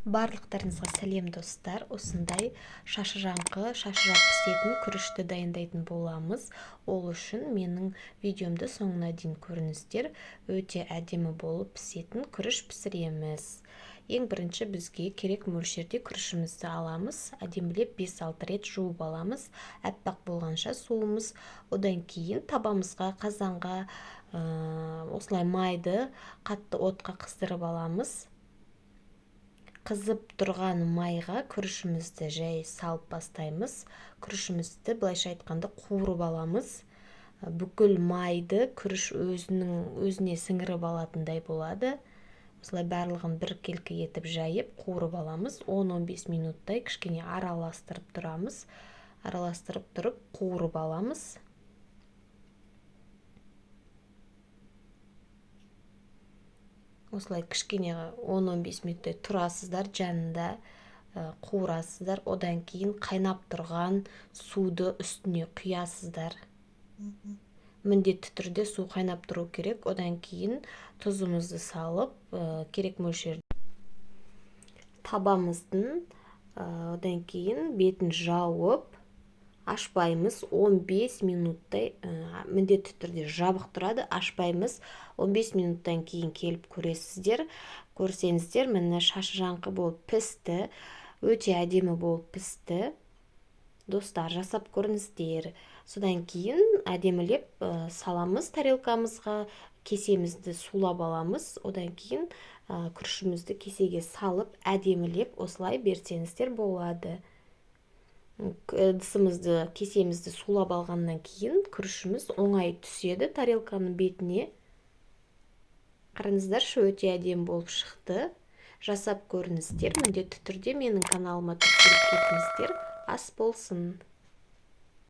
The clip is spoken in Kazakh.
Барлықтарыңызға сәлем достар. Осындай шашыраңқы, шашырап пісетін күрішті дайындайтын боламыз. Ол үшін менің видеомды соңына дейін көріңіздер. Өте әдемі болып пісетін күріш пісіреміз. Ең бірінші бізге керек мөлшерде күрішімізді аламыз. Әдемілеп 5-6 рет жуып аламыз. Әппақ болғанша суымыз. Одан кейін табамызға, қазанға осылай майды қатты отқа қыздырып аламыз. Қызып тұрған майға күрішімізді жай салып бастаймыз. Күрішімізді былайша айтқанда қуырып аламыз. Бүкіл майды күріш өзіне сіңіріп алатындай болады. Осылай барлығын біркелкі етіп жайып қуырып аламыз. 10-15 минуттай кішкене араластырып тұрамыз. Араластырып тұрып қуырып аламыз. Осылай кішкене 10-15 минуттай тұрасыздар, жанында қуырасыздар. Одан кейін қайнап тұрған суды үстіне құясыздар. Міндетті түрде су қайнап тұру керек. Одан кейін тұзымызды салып, керек мөлшерде табамыздың. Одан кейін бетін жауып, ашпаймыз. 15 минуттай міндетті түрде жабық тұрады, ашпаймыз. 15 минуттан кейін келіп көресіздер. Көрсеңіздер, міне шашыраңқы болып пісті. Өте әдемі болып пісті. Достар, жасап көріңіздер. Содан кейін әдемілеп саламыз тарелкамызға, кесемізді сулап аламыз. Одан кейін күрішімізді кесеге салып, әдемілеп осылай берсеңіздер болады. Ыдысымызды, кесемізді сулап алғаннан кейін күрішіміз оңай түседі тарелканың бетіне. Қараңыздаршы, өте әдемі болып шықты. Жасап көріңіздер. Міндетті түрде менің каналыма тіркеліп кетіңіздер. Ас болсын.